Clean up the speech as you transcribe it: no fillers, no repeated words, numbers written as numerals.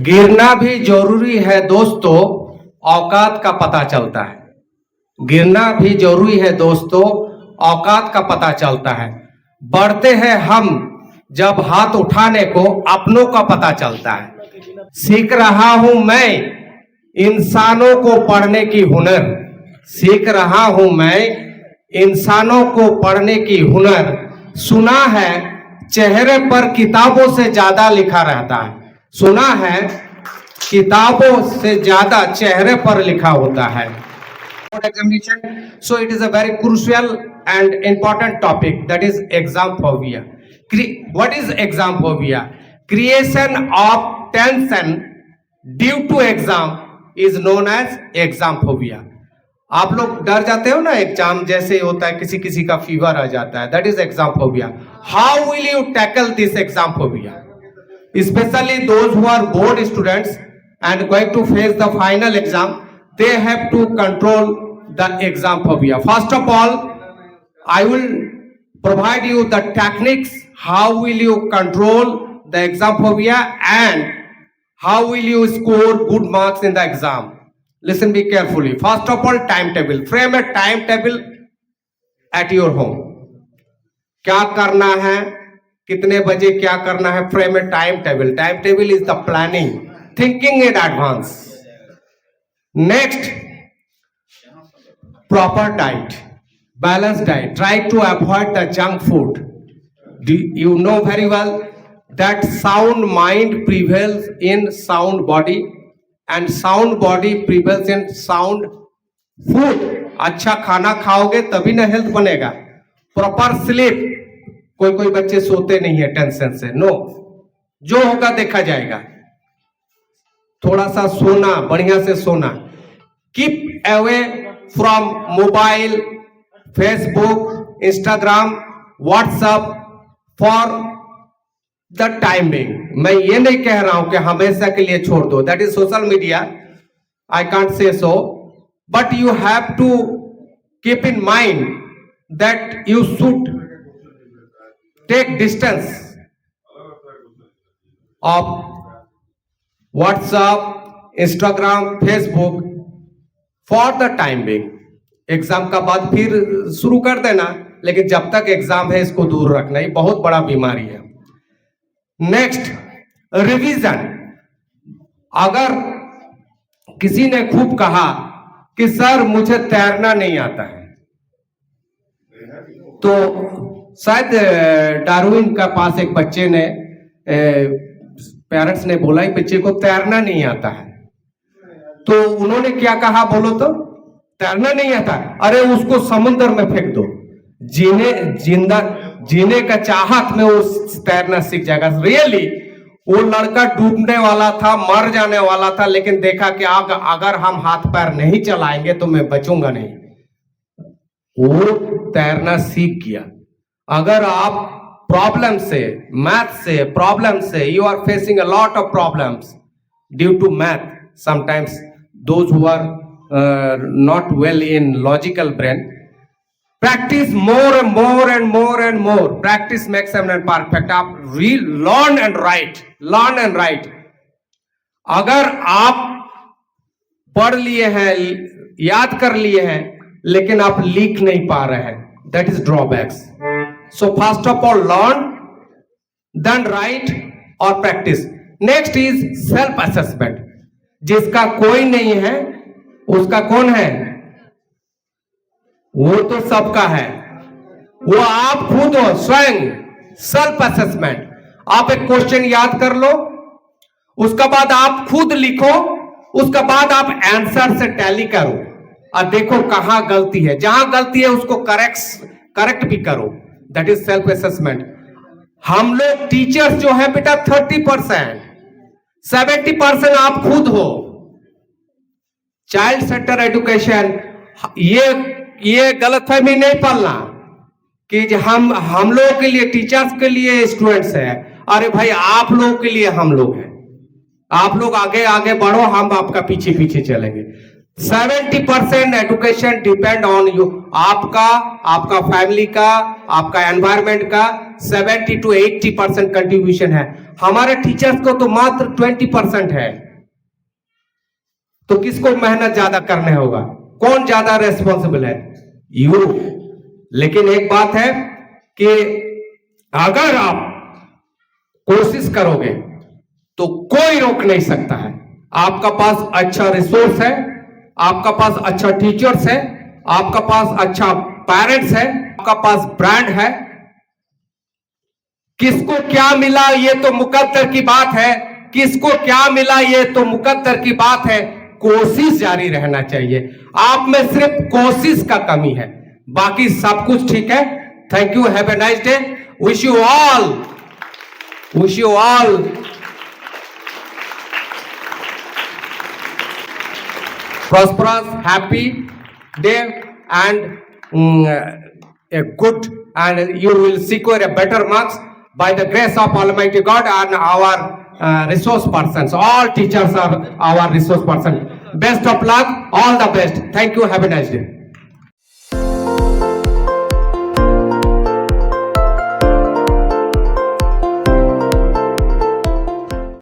गिरना भी जरूरी है दोस्तों, औकात का पता चलता है। गिरना भी जरूरी है दोस्तों, औकात का पता चलता है। बढ़ते हैं हम जब हाथ उठाने को अपनों का पता चलता है। सीख रहा हूं मैं इंसानों को पढ़ने की हुनर, सीख रहा हूं मैं इंसानों को पढ़ने की हुनर। सुना है चेहरे पर किताबों से ज्यादा लिखा रहता है, सुना है किताबों से ज्यादा चेहरे पर लिखा होता है। Examination, so it is a very crucial and important topic, that is exam phobia. What is exam phobia? Creation of tension due to exam is known as exam phobia. आप लोग डर जाते हो ना, एग्जाम जैसे होता है, किसी किसी का फीवर आ जाता है, that is exam phobia. How will you tackle this exam phobia? Especially those who are board students and going to face the final exam, they have to control the exam phobia. First of all, I will provide you the techniques. How will you control the exam phobia and how will you score good marks in the exam? Listen me carefully. First of all, timetable. Frame a timetable at your home. क्या करना है, कितने बजे क्या करना है, frame a time table. Time table is the planning, thinking in advance. Next, proper diet, balance diet. Try to avoid the junk food. You know very well that sound mind prevails in sound body and sound body prevails in sound food. अच्छा खाना खाओगे तभी ना health बनेगा। Proper sleep, कोई कोई बच्चे सोते नहीं है टेंशन से, नो, जो होगा देखा जाएगा। थोड़ा सा सोना, बढ़िया से सोना। Keep away from mobile, Facebook, Instagram, WhatsApp for the timing. मैं ये नहीं कह रहा हूं कि हमेशा के लिए छोड़ दो, that is social media, I can't say so, but you have to keep in mind that you should take distance of WhatsApp, Instagram, Facebook for the time being. Exam का बाद फिर शुरू कर देना, लेकिन जब तक एग्जाम है इसको दूर रखना, ये बहुत बड़ा बीमारी है। Next, revision. अगर किसी ने खूब कहा कि सर मुझे तैरना नहीं आता है, तो शायद डार्विन का पास एक बच्चे ने, पेरेंट्स ने बोला बच्चे को तैरना नहीं आता है, तो उन्होंने क्या कहा बोलो तो? तैरना नहीं आता, अरे उसको समुद्र में फेंक दो, जीने का चाहत में वो तैरना सीख जाएगा। रियली वो लड़का डूबने वाला था, मर जाने वाला था, लेकिन देखा कि अगर हम हाथ पैर नहीं चलाएंगे तो मैं बचूंगा नहीं, वो तैरना सीख गया। अगर आप प्रॉब्लम से, मैथ से प्रॉब्लम से, you are facing a lot of problems due to math, sometimes those who are not well in logical brain, practice more and more and more and more. Practice makes a man perfect. आप learn and write, learn and write. अगर आप पढ़ लिए हैं, याद कर लिए हैं, लेकिन आप लिख नहीं पा रहे हैं, that is drawbacks. So first of all learn, then write or practice. Next is self assessment. जिसका कोई नहीं है उसका कौन है? वो तो सबका है, वो आप खुद हो स्वयं। सेल्फ असेसमेंट, आप एक क्वेश्चन याद कर लो, उसका बाद आप खुद लिखो, उसका बाद आप आंसर से टैली करो और देखो कहां गलती है, जहां गलती है उसको करेक्ट भी करो, दैट इज सेल्फ असेसमेंट। हम लोग टीचर्स जो है बेटा 30%, 70% आप खुद हो। चाइल्ड सेंटर एजुकेशन, ये गलतफहमी नहीं पालना कि हम लोगों के लिए, टीचर्स के लिए स्टूडेंट्स है। अरे भाई आप लोगों के लिए हम लोग हैं, आप लोग आगे आगे बढ़ो, हम आपका पीछे पीछे चलेंगे। 70% एजुकेशन डिपेंड ऑन यू, आपका फैमिली का, आपका एनवायरमेंट का 70 to 80% कंट्रीब्यूशन है। हमारे टीचर्स को तो मात्र 20% है। तो किसको मेहनत ज्यादा करने होगा? कौन ज्यादा रेस्पॉन्सिबल है? यू। लेकिन एक बात है कि अगर आप कोशिश करोगे तो कोई रोक नहीं सकता है। आपका पास अच्छा रिसोर्स है, आपका पास अच्छा टीचर्स है, आपका पास अच्छा पेरेंट्स है, आपका पास ब्रांड है। किसको क्या मिला ये तो मुकद्दर की बात है, किसको क्या मिला ये तो मुकद्दर की बात है। कोशिश जारी रहना चाहिए। आप में सिर्फ कोशिश का कमी है, बाकी सब कुछ ठीक है। Thank you, have a nice day, wish you all prosperous, happy day and a good, and you will secure a better marks by the grace of Almighty God and our resource persons. All teachers are our resource person. Best of luck, all the best. Thank you, have a nice day.